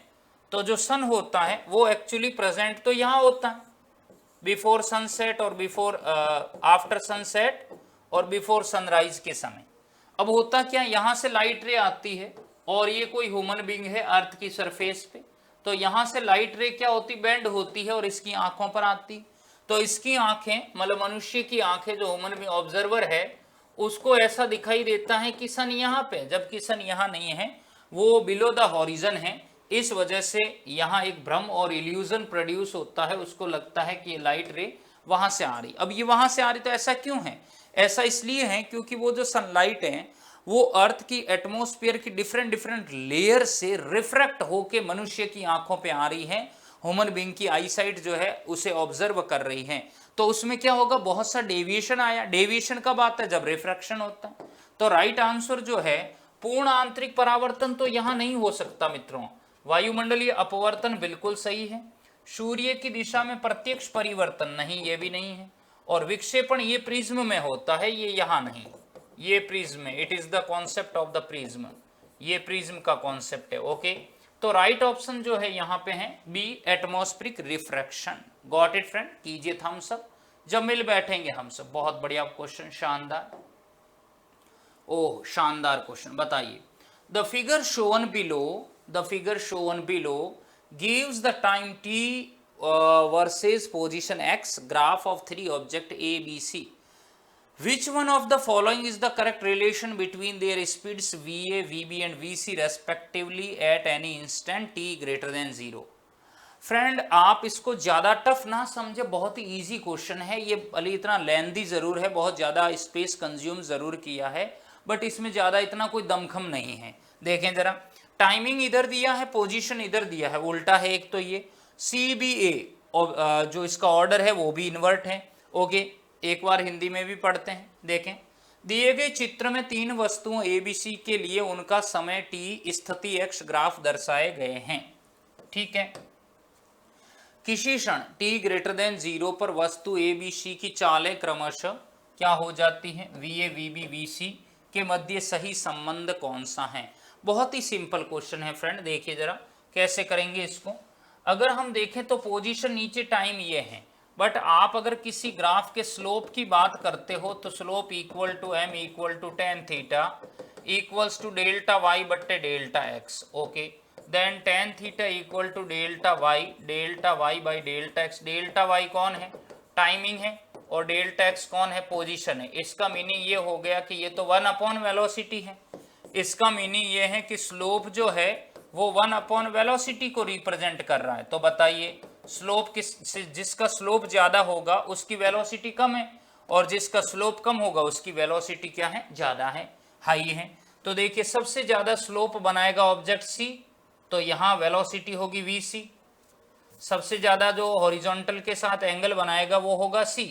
तो जो सन होता है वो एक्चुअली प्रेजेंट तो यहाँ होता है बिफोर सनसेट और बिफोर आफ्टर सनसेट और बिफोर सनराइज के समय। अब होता क्या, यहाँ से लाइट रे आती है और ये कोई ह्यूमन बीइंग है अर्थ की सरफेस पे, तो यहाँ से लाइट रे क्या होती, बेंड होती है और इसकी आंखों पर आती। तो इसकी आंखें, मतलब मनुष्य की आंखें, जो ह्यूमन बीइंग ऑब्जर्वर है उसको ऐसा दिखाई देता है कि सन यहाँ पे, जबकि सन यहाँ नहीं है, वो बिलो द हॉरिजन है। इस वजह से यहाँ एक भ्रम और इल्यूजन प्रोड्यूस होता है, उसको लगता है कि ये लाइट रे वहां से आ रही। अब ये वहां से आ रही, तो ऐसा क्यों है? ऐसा इसलिए है क्योंकि वो जो सनलाइट है वो अर्थ की एटमॉस्फेयर की डिफरेंट लेयर से रिफ्रैक्ट होके मनुष्य की आंखों पे आ रही है, ह्यूमन बीइंग की आईसाइट जो है उसे ऑब्जर्व कर रही है। तो उसमें क्या होगा, बहुत सा डेविएशन आया। डेविएशन कब आता है? जब रिफ्रैक्शन होता है। तो राइट आंसर जो है, पूर्ण आंतरिक परावर्तन तो यहाँ नहीं हो सकता मित्रों। वायुमंडलीय अपवर्तन बिल्कुल सही है। सूर्य की दिशा में प्रत्यक्ष परिवर्तन नहीं, ये भी नहीं है। और विक्षेपण ये प्रिज्म में होता है, ये यहाँ नहीं, ये प्रिज्म में। It is the concept of the prism, ये प्रिज्म का कॉन्सेप्ट है। ओके, तो राइट ऑप्शन जो है यहाँ पे है B, atmospheric refraction. Got it friend? कीजिए थम्स अप जब मिल बैठेंगे हम सब। बहुत बढ़िया क्वेश्चन, शानदार। ओह शानदार क्वेश्चन। बताइए, the figure Sovan below gives the time t versus position x graph of 3 object a b c. Which one of the following is the correct relation between their speeds va, vb and vc respectively at any instant t greater than 0? Friend आप इसको ज़्यादा tough ना समझे, बहुत ही easy question है ये, भले इतना लेंथी ज़रूर है, बहुत ज़्यादा स्पेस कंज्यूम ज़रूर किया है, बट इसमें ज़्यादा इतना कोई दमखम नहीं है। देखें ज़रा, टाइमिंग इधर दिया है, पोजीशन इधर दिया है, उल्टा है एक तो ये CBA, और जो इसका ऑर्डर है वो भी इन्वर्ट है। ओके, एक बार हिंदी में भी पढ़ते हैं। देखें, दिए गए चित्र में 3 वस्तुओं ABC के लिए उनका समय t स्थिति x ग्राफ दर्शाए गए हैं। ठीक है, किसी क्षण t ग्रेटर देन 0 पर वस्तु ABC की चालें क्रमशः क्या हो जाती हैं, VA VB VC के मध्य सही संबंध कौन सा है। बहुत ही सिंपल क्वेश्चन है फ्रेंड, देखिए जरा कैसे करेंगे इसको। अगर हम देखें तो पोजीशन नीचे टाइम ये है, बट आप अगर किसी ग्राफ के स्लोप की बात करते हो तो slope equal to m equal to tan theta equals to delta y बट्टे delta x। Okay, then tan theta equal to delta y by delta x। Delta y कौन है, टाइमिंग है, और डेल्टा x कौन है, पोजीशन है। इसका meaning ये हो गया कि ये तो 1 अपॉन वेलोसिटी है। इसका मीनिंग ये है कि स्लोप जो है वो 1 अपॉन वेलोसिटी को रिप्रेजेंट कर रहा है। तो बताइए स्लोप जिसका स्लोप ज़्यादा होगा उसकी वेलोसिटी कम है, और जिसका स्लोप कम होगा उसकी वेलोसिटी क्या है, ज़्यादा है, हाई है। तो देखिए सबसे ज़्यादा स्लोप बनाएगा ऑब्जेक्ट C, तो यहाँ वेलोसिटी होगी VC। सबसे ज़्यादा जो हॉरिजॉन्टल के साथ एंगल बनाएगा वो होगा C,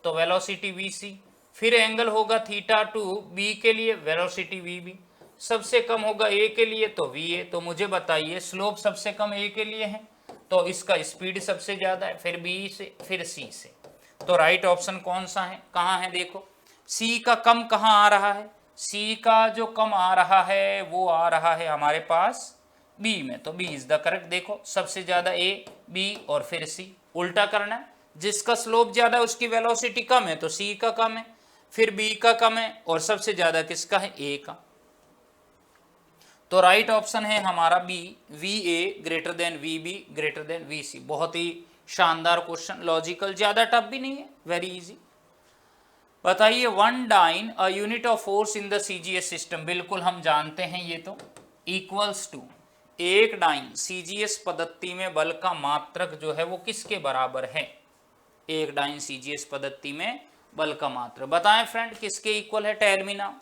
तो वेलोसिटी VC। फिर एंगल होगा थीटा टू B के लिए, वेलोसिटी VB। सबसे कम होगा A के लिए तो VA। तो मुझे बताइए स्लोप सबसे कम A के लिए है, तो इसका स्पीड सबसे ज़्यादा है, फिर B से, फिर C से। तो राइट ऑप्शन कौन सा है, कहाँ है, देखो C का कम कहाँ आ रहा है, C का जो कम आ रहा है वो आ रहा है हमारे पास B में, तो B इज द करेक्ट। देखो सबसे ज़्यादा A, B और फिर C, उल्टा करना है, जिसका स्लोप ज़्यादा उसकी वेलोसिटी कम है तो C का कम है, फिर B का कम है, और सबसे ज़्यादा किसका है, A का। तो राइट ऑप्शन है हमारा B, VA greater than VB greater than VC। बहुत ही शानदार क्वेश्चन, लॉजिकल, ज़्यादा टफ भी नहीं है, वेरी इजी। बताइए 1 dyne a unit of force in the CGS system, बिल्कुल हम जानते हैं ये तो, इक्वल्स टू, एक डाइन CGS पद्धति में बल का मात्रक जो है वो किसके बराबर है, एक डाइन CGS पद्धति में बल का मात्रक बताएं फ्रेंड किसके इक्वल है, tell me now.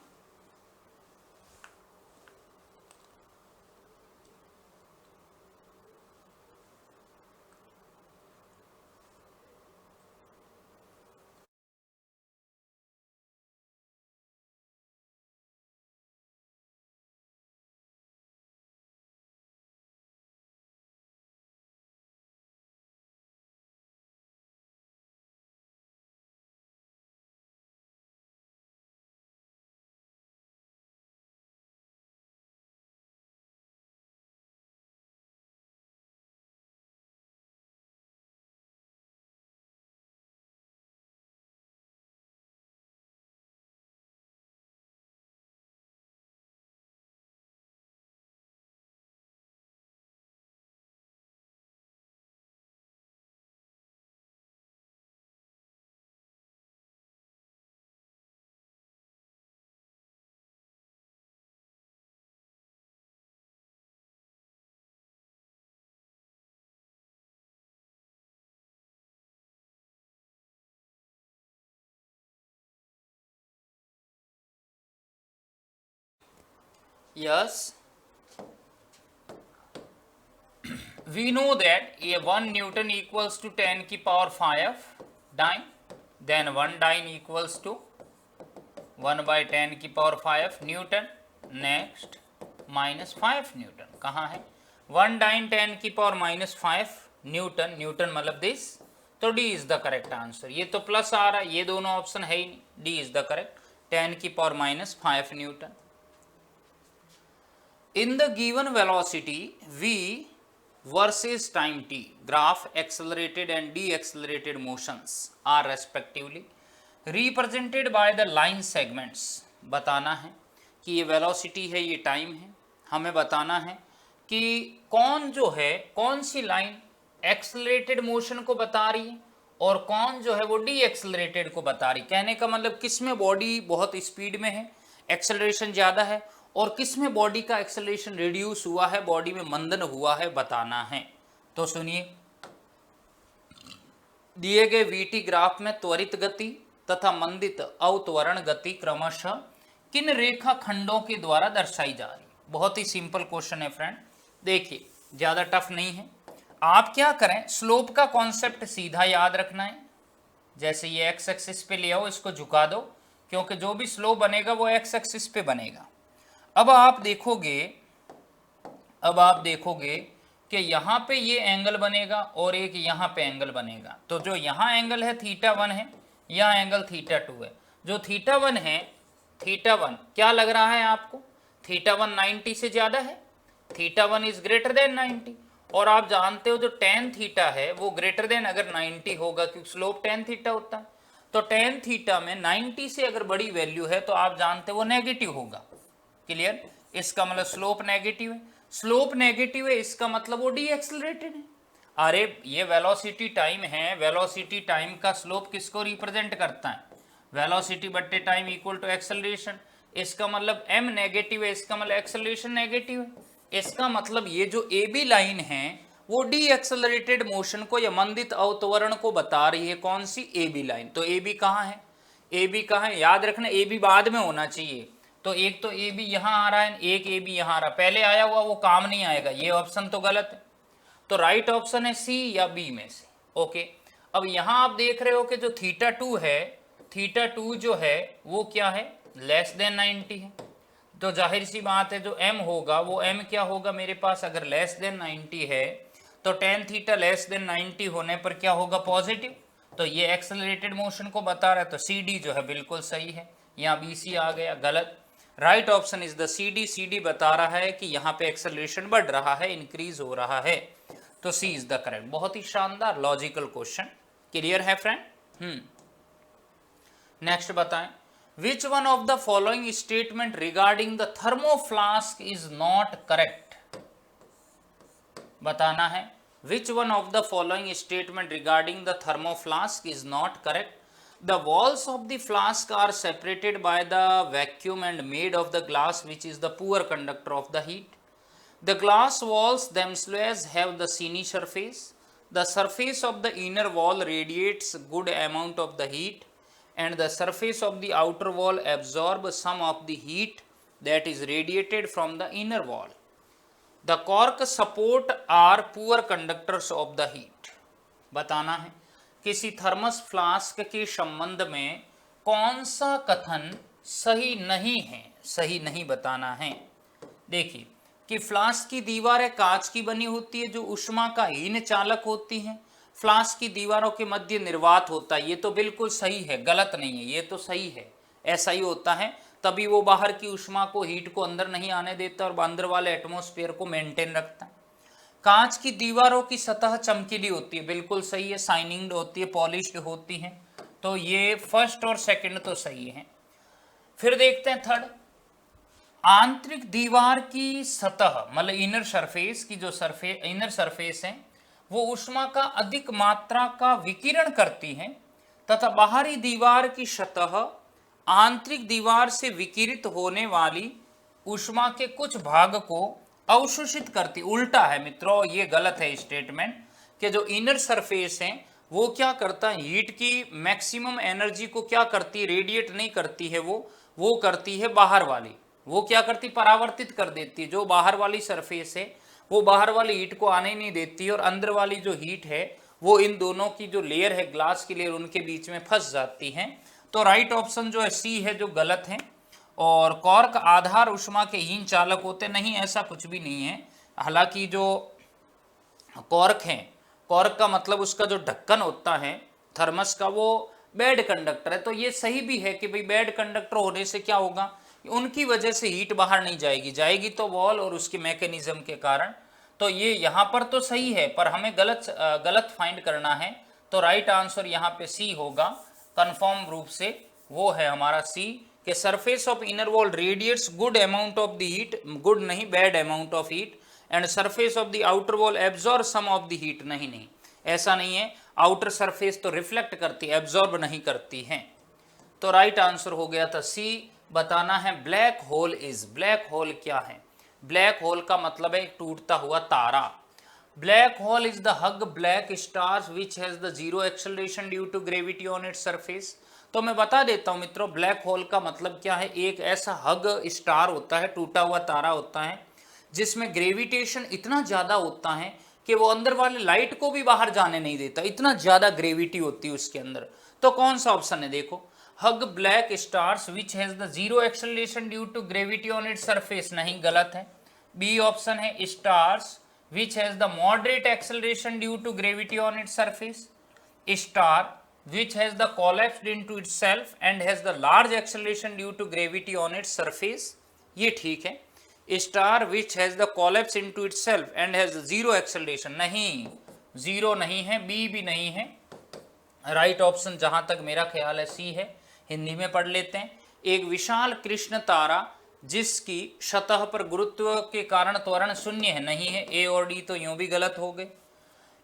Yes, we know that a 1 Newton equals to 10 की power 5 dyne, then 1 dyne equals to 1 by 10 की power 5 Newton, next minus 5 Newton, कहाँ है 1 dyne 10 की power minus 5 Newton, Newton मतलब this, तो D is the correct answer। ये तो plus आ रहा है, ये दोनों ऑप्शन है ही नहीं, D is the correct, 10 की power minus 5 Newton। In the given velocity v versus time t, graph accelerated and deaccelerated motions are respectively represented by the line segments। बताना है कि ये वेलोसिटी है, ये टाइम है, हमें बताना है कि कौन जो है, कौन सी लाइन एक्सेलरेटेड मोशन को बता रही है और कौन जो है वो डी एक्सेलरेटेड को बता रही। कहने का मतलब किस में बॉडी बहुत स्पीड में है, एक्सेलरेशन ज़्यादा है, और किस में बॉडी का एक्सेलरेशन रिड्यूस हुआ है, बॉडी में मंदन हुआ है, बताना है। तो सुनिए, दिए गए वीटी ग्राफ में त्वरित गति तथा मंदित अवत्वरण गति क्रमशः किन रेखा खंडों के द्वारा दर्शाई जा रही। बहुत ही सिंपल क्वेश्चन है फ्रेंड, देखिए ज्यादा टफ नहीं है। आप क्या करें, स्लोप का कॉन्सेप्ट सीधा याद रखना है। जैसे ये एक्स एक्सिस पे ले आओ, इसको झुका दो, क्योंकि जो भी स्लोप बनेगा वो एक्स एक्सिस पे बनेगा। अब आप देखोगे कि यहाँ पे ये एंगल बनेगा और एक यहाँ पे एंगल बनेगा। तो जो यहाँ एंगल है θ1 है, यहाँ एंगल θ2 है। जो θ1 है, θ1 क्या लग रहा है आपको, θ1 90 से ज्यादा है, θ1 इज ग्रेटर देन 90। और आप जानते हो जो tan थीटा है वो ग्रेटर देन अगर 90 होगा, क्योंकि स्लोप tan थीटा होता है। तो tan थीटा में 90 से अगर बड़ी वैल्यू है तो आप जानते हो वो नेगेटिव होगा। क्लियर, इसका मतलब स्लोप नेगेटिव है। स्लोप नेगेटिव है इसका मतलब वो डी एक्सेलरेटेड है। अरे ये वेलोसिटी टाइम है, वेलोसिटी टाइम का स्लोप किसको रिप्रेजेंट करता है, वेलोसिटी बट्टे टाइम इक्वल टू एक्सेलरेशन। इसका मतलब m नेगेटिव है, इसका मतलब एक्सेलरेशन नेगेटिव है। इसका मतलब ये जो ए बी लाइन है वो डी एक्सेलरेटेड मोशन को या मंदित अवत्वरण को बता रही है। कौन सी, ए बी लाइन। तो ए बी कहाँ है, ए बी कहाँ है, याद रखना ए बी बाद में होना चाहिए। तो एक तो ए बी यहाँ आ रहा है, एक ए बी यहाँ आ रहा है, पहले आया हुआ वो काम नहीं आएगा, ये ऑप्शन तो गलत है। तो राइट ऑप्शन है सी या बी में से। ओके, अब यहाँ आप देख रहे हो कि जो θ2 है, θ2 जो है वो क्या है, लेस देन 90 है। तो जाहिर सी बात है जो m होगा वो m क्या होगा मेरे पास, अगर लेस देन 90 है तो tan थीटा लेस देन 90 होने पर क्या होगा, पॉजिटिव। तो ये एक्सेलरेटेड मोशन को बता रहा है। तो सी डी जो है बिल्कुल सही है, यहाँ बी सी आ गया गलत। Right option is the C D. C D बता रहा है कि यहाँ पे एक्सेलरेशन बढ़ रहा है, इंक्रीज हो रहा है। तो सी इज द करेक्ट। बहुत ही शानदार लॉजिकल क्वेश्चन। क्लियर है फ्रेंड। नेक्स्ट बताएं, which one of the following statement regarding the thermoflask is not correct. बताना है which one of the following statement regarding the thermoflask is not correct. The walls of the flask are separated by the vacuum and made of the glass, which is the poor conductor of the heat. The glass walls themselves have the sheeny surface. The surface of the inner wall radiates good amount of the heat, and the surface of the outer wall absorbs some of the heat that is radiated from the inner wall. The cork support are poor conductors of the heat. बताना है किसी thermos flask के संबंध में कौन सा कथन सही नहीं है, सही नहीं बताना है। देखिए कि फ्लास्क की दीवारें कांच की बनी होती है जो उष्मा का हीन चालक होती हैं। फ्लास्क की दीवारों के मध्य निर्वात होता है, ये तो बिल्कुल सही है, गलत नहीं है, ये तो सही है। ऐसा ही होता है, तभी वो बाहर की उष्मा को, हीट को अंदर नहीं आने देता और अंदर वाले एटमॉस्फेयर को मेंटेन रखता है। कांच की दीवारों की सतह चमकीली होती है, बिल्कुल सही है, शाइनिंग होती है, पॉलिश्ड होती है। तो ये फर्स्ट और सेकंड तो सही है। फिर देखते हैं थर्ड, आंतरिक दीवार की सतह मतलब इनर सरफेस की जो इनर सरफेस है वो उष्मा का अधिक मात्रा का विकिरण करती है तथा बाहरी दीवार की सतह आंतरिक दीवार से विकिरित होने वाली उष्मा के कुछ भाग को अवशोषित करती। उल्टा है मित्रों, ये गलत है स्टेटमेंट कि जो इनर सरफेस है वो क्या करता है, हीट की मैक्सिमम एनर्जी को क्या करती है, रेडिएट नहीं करती है, वो करती है बाहर वाली, वो क्या करती, परावर्तित कर देती है। जो बाहर वाली सरफेस है वो बाहर वाली हीट को आने नहीं देती और अंदर वाली जो हीट है वो इन दोनों की जो लेयर है, ग्लास की लेयर, उनके बीच में फंस जाती है। तो राइट ऑप्शन जो है सी है जो गलत है। और कॉर्क आधार उष्मा के हीन चालक होते नहीं, ऐसा कुछ भी नहीं है। हालांकि जो कॉर्क है, कॉर्क का मतलब उसका जो ढक्कन होता है थर्मस का वो बैड कंडक्टर है। तो ये सही भी है कि भाई बैड कंडक्टर होने से क्या होगा, उनकी वजह से हीट बाहर नहीं जाएगी तो वॉल और उसके मैकेनिज्म के कारण। तो ये यहाँ पर तो सही है पर हमें गलत फाइंड करना है। तो राइट आंसर यहाँ पे सी होगा कंफर्म रूप से, वो है हमारा सी कि surface of inner wall radiates good amount of the heat, good नहीं bad amount of heat, and surface of the outer wall absorb some of the heat. नहीं, ऐसा नहीं है, आउटर सरफेस तो रिफ्लेक्ट करती है, एब्जॉर्ब नहीं करती है। तो राइट आंसर हो गया था सी। बताना है black hole is, black hole क्या है, ब्लैक होल का मतलब है एक टूटता हुआ तारा। Black hole is the hug black stars which has the zero acceleration due to gravity on its surface। तो मैं बता देता हूं मित्रों, ब्लैक होल का मतलब क्या है। एक ऐसा हग स्टार होता है, टूटा हुआ तारा होता है, जिसमें ग्रेविटेशन इतना ज्यादा होता है कि वो अंदर वाले लाइट को भी बाहर जाने नहीं देता, इतना ज्यादा ग्रेविटी होती है उसके अंदर। तो कौन सा ऑप्शन है, देखो, huge black stars which has the zero acceleration due to gravity on its surface, नहीं, गलत है। बी ऑप्शन है stars which has the moderate acceleration due to gravity on its surface, star which has the collapsed into itself and has the large acceleration due to gravity on its surface, ये ठीक है। star which has the collapse into itself and has zero acceleration, नहीं, zero नहीं है, B भी नहीं है। Right option जहां तक मेरा ख्याल है सी है। हिंदी में पढ़ लेते हैं। एक विशाल कृष्ण तारा जिसकी सतह पर गुरुत्व के कारण त्वरण शून्य है, नहीं है, ए और डी तो यूं भी गलत हो गए।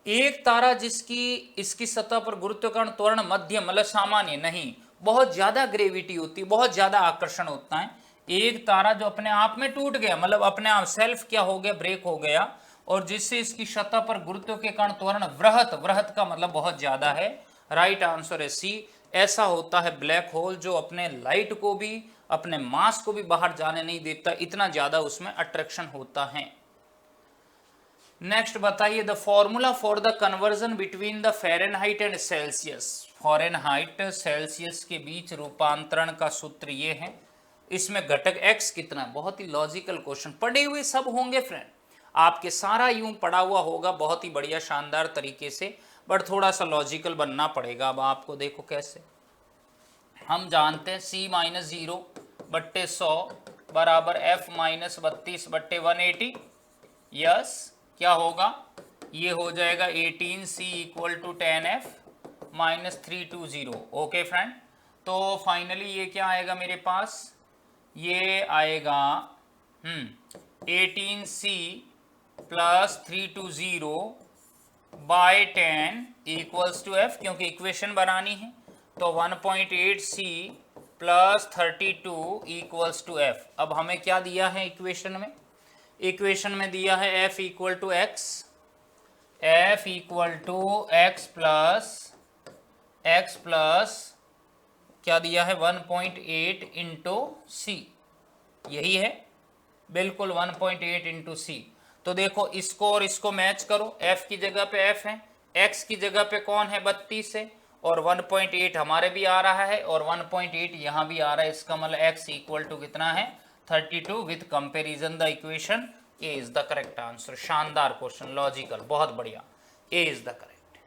एक तारा जिसकी इसकी सतह पर गुरुत्व के कारण त्वरण मध्यम मतलब सामान्य, नहीं, बहुत ज्यादा ग्रेविटी होती है, बहुत ज्यादा आकर्षण होता है। एक तारा जो अपने आप में टूट गया, मतलब अपने आप सेल्फ क्या हो गया, ब्रेक हो गया, और जिससे इसकी सतह पर गुरुत्व के कारण त्वरण वृहत, वृहत का मतलब बहुत ज्यादा है। राइट आंसर है सी। ऐसा होता है ब्लैक होल जो अपने लाइट को भी, अपने मास को भी बाहर जाने नहीं देता, इतना ज्यादा उसमें अट्रैक्शन होता है। नेक्स्ट बताइए, the formula for the conversion between the Fahrenheit and Celsius. Fahrenheit Celsius के बीच रूपांतरण का सूत्र ये है। इसमें घटक x कितना है, बहुत ही लॉजिकल क्वेश्चन, पढ़े हुए सब होंगे फ्रेंड, आपके सारा यूं पढ़ा हुआ होगा बहुत ही बढ़िया शानदार तरीके से, बट थोड़ा सा लॉजिकल बनना पड़ेगा। अब आपको देखो कैसे, हम जानते हैं c माइनस 0/100 बराबर f माइनस 32/180। यस, क्या होगा, ये हो जाएगा 18c equal to 10f minus 320। Okay friend, तो फाइनली ये क्या आएगा मेरे पास, ये आएगा 18c plus 320 by 10 equals to f, क्योंकि इक्वेशन बनानी है, तो 1.8c plus 32 equals to f। अब हमें क्या दिया है इक्वेशन में, इक्वेशन में दिया है f equal to x, f equal to x plus क्या दिया है 1.8 इंटू सी, यही है बिल्कुल 1.8 इंटू सी। तो देखो इसको और इसको मैच करो, f की जगह पे f है, x की जगह पे कौन है 32 है, और 1.8 हमारे भी आ रहा है और 1.8 यहाँ भी आ रहा है। इसका मतलब x इक्वल टू कितना है 32। With comparison the equation A is the correct answer. शानदार क्वेश्चन, लॉजिकल, बहुत बढ़िया, ए इज द करेक्ट।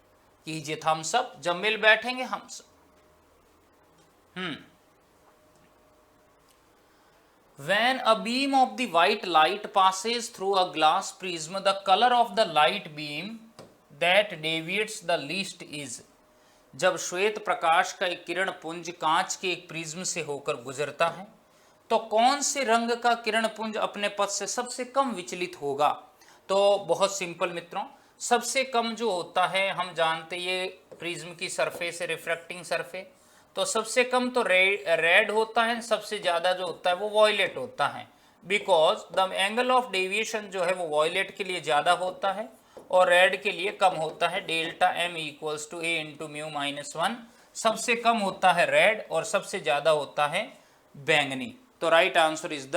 कीजिए थम्स अप जब मिल बैठेंगे हम सब। When a beam of the white light passes through a glass prism, the color of the light beam that deviates the least is। जब श्वेत प्रकाश का एक किरण पुंज कांच के एक प्रिज्म से होकर गुजरता है, तो कौन से रंग का किरण पुंज अपने पथ से सबसे कम विचलित होगा। तो बहुत सिंपल मित्रों, सबसे कम जो होता है, हम जानते ये प्रिज्म की सरफेस है, रिफ्रैक्टिंग सरफेस, तो सबसे कम तो रेड होता है, सबसे ज़्यादा जो होता है वो वॉयलेट होता है, because the angle of deviation जो है वो वॉयलेट के लिए ज़्यादा होता है और रेड के लिए कम होता है। Delta m equals to a into mu minus 1। सबसे कम होता है रेड और सबसे ज़्यादा होता है बैंगनी। तो right answer is the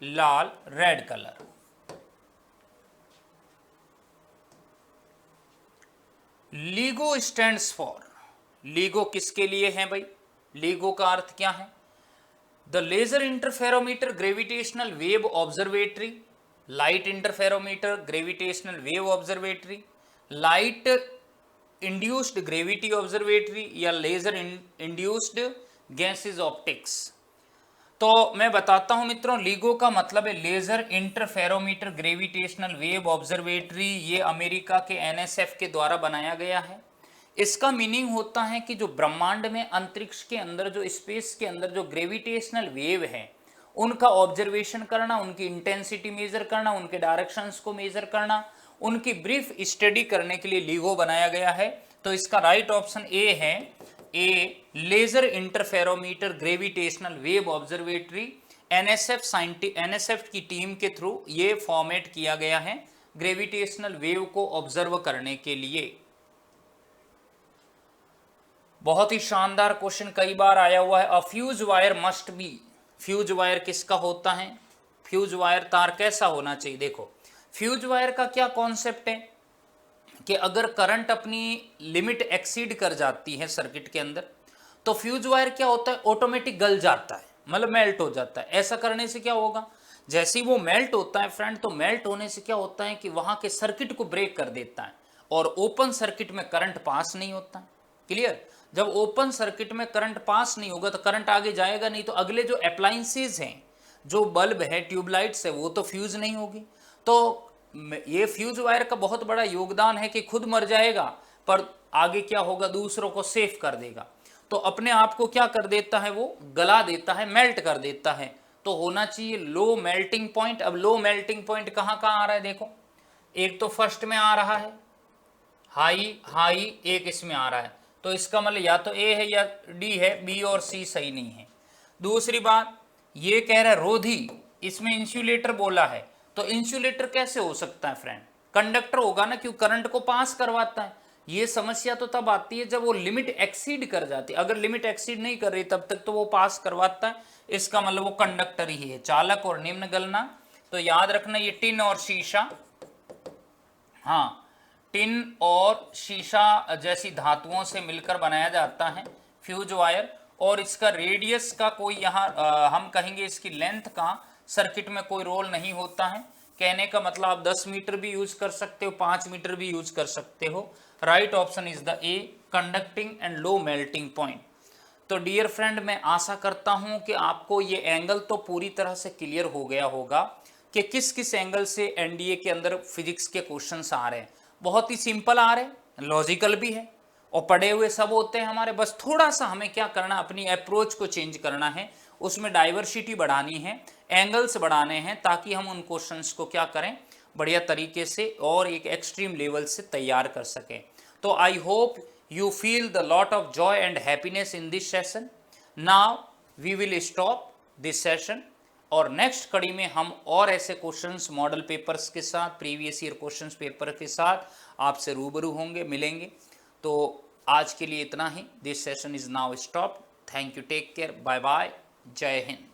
Lal, red colour. LIGO stands for, LIGO किसके लिए है भाई, LIGO का अर्थ क्या है, the laser interferometer gravitational wave observatory, light interferometer gravitational wave observatory, light induced gravity observatory, या लेजर इंड्यूस्ड गैसेस ऑप्टिक्स। तो मैं बताता हूं मित्रों, LIGO का मतलब है laser interferometer gravitational wave observatory. ये अमेरिका के NSF के द्वारा बनाया गया है। इसका मीनिंग होता है कि जो ब्रह्मांड में, अंतरिक्ष के अंदर, जो स्पेस के अंदर जो ग्रेविटेशनल वेव है उनका ऑब्जर्वेशन करना, उनकी इंटेंसिटी मेजर करना, उनके डायरेक्शंस को मेजर करना, उनकी ब्रीफ स्टडी करने के लिए LIGO बनाया गया है। तो इसका राइट ऑप्शन ए है, A laser interferometer gravitational wave observatory. NSF की टीम के थ्रू ये फॉर्मेट किया गया है ग्रेविटेशनल वेव को ऑब्जर्व करने के लिए। बहुत ही शानदार क्वेश्चन कई बार आया हुआ है। अ fuse wire must be, fuse wire किसका होता है, फ्यूज वायर तार कैसा होना चाहिए। देखो फ्यूज वायर का क्या कॉन्सेप्ट है कि अगर करंट अपनी लिमिट एक्सीड कर जाती है सर्किट के अंदर, तो फ्यूज वायर क्या होता है, ऑटोमेटिक गल जाता है, मतलब मेल्ट हो जाता है। ऐसा करने से क्या होगा, जैसे ही वो मेल्ट होता है फ्रेंड, तो मेल्ट होने से क्या होता है कि वहां के सर्किट को ब्रेक कर देता है और ओपन सर्किट में करंट पास नहीं होता है। क्लियर। जब ओपन सर्किट में करंट पास नहीं होगा तो करंट आगे जाएगा नहीं, तो अगले जो अप्लायंसेज हैं, जो बल्ब है, ट्यूबलाइट्स है, वो तो फ्यूज नहीं होगी। तो ये फ्यूज वायर का बहुत बड़ा योगदान है कि खुद मर जाएगा पर आगे क्या होगा, दूसरों को सेफ कर देगा। तो अपने आप को क्या कर देता है, वो गला देता है, मेल्ट कर देता है। तो होना चाहिए लो मेल्टिंग पॉइंट। अब लो मेल्टिंग पॉइंट कहाँ कहाँ आ रहा है, देखो एक तो फर्स्ट में आ रहा है हाई हाई, एक इसमें आ रहा है, तो इसका मतलब या तो ए है या डी है, बी और सी सही नहीं है। दूसरी बात ये कह रहा है रोधी, इसमें इंसुलेटर बोला है, तो इंसुलेटर कैसे हो सकता है फ्रेंड, कंडक्टर होगा ना, क्यों करंट को पास करवाता है। ये समस्या तो तब आती है जब वो लिमिट एक्सीड कर जाती है। अगर लिमिट एक्सीड नहीं कर रही तब तक तो वो पास करवाता है, इसका मतलब वो कंडक्टर ही है। चालक और निम्न गलना, तो याद रखना ये टिन और शीशा, हाँ टिन और शीशा जैसी धातुओं से मिलकर बनाया जाता है फ्यूज वायर। और इसका रेडियस का कोई यहाँ हम कहेंगे इसकी लेंथ का सर्किट में कोई रोल नहीं होता है। कहने का मतलब आप 10 मीटर भी यूज कर सकते हो, 5 मीटर भी यूज कर सकते हो। Right option is the A, conducting and low melting point. तो डियर फ्रेंड, मैं आशा करता हूं कि आपको ये एंगल तो पूरी तरह से क्लियर हो गया होगा कि किस किस एंगल से एनडीए के अंदर फिजिक्स के क्वेश्चंस आ रहे हैं। बहुत ही सिंपल आ रहे हैं, लॉजिकल भी है और पढ़े हुए सब होते हैं हमारे। बस थोड़ा सा हमें क्या करना, अपनी अप्रोच को चेंज करना है, उसमें डाइवर्सिटी बढ़ानी है, एंगल्स बढ़ाने हैं, ताकि हम उन क्वेश्चंस को क्या करें, बढ़िया तरीके से और एक एक्सट्रीम लेवल से तैयार कर सकें। तो I hope you feel the lot of joy and happiness in this session. Now we will stop this session और नेक्स्ट कड़ी में हम और ऐसे क्वेश्चंस मॉडल पेपर्स के साथ, प्रीवियस ईयर क्वेश्चंस पेपर के साथ आपसे रूबरू होंगे, मिलेंगे। तो आज के लिए इतना ही। This session is now stop. Thank you, take care, bye bye, जय हिंद।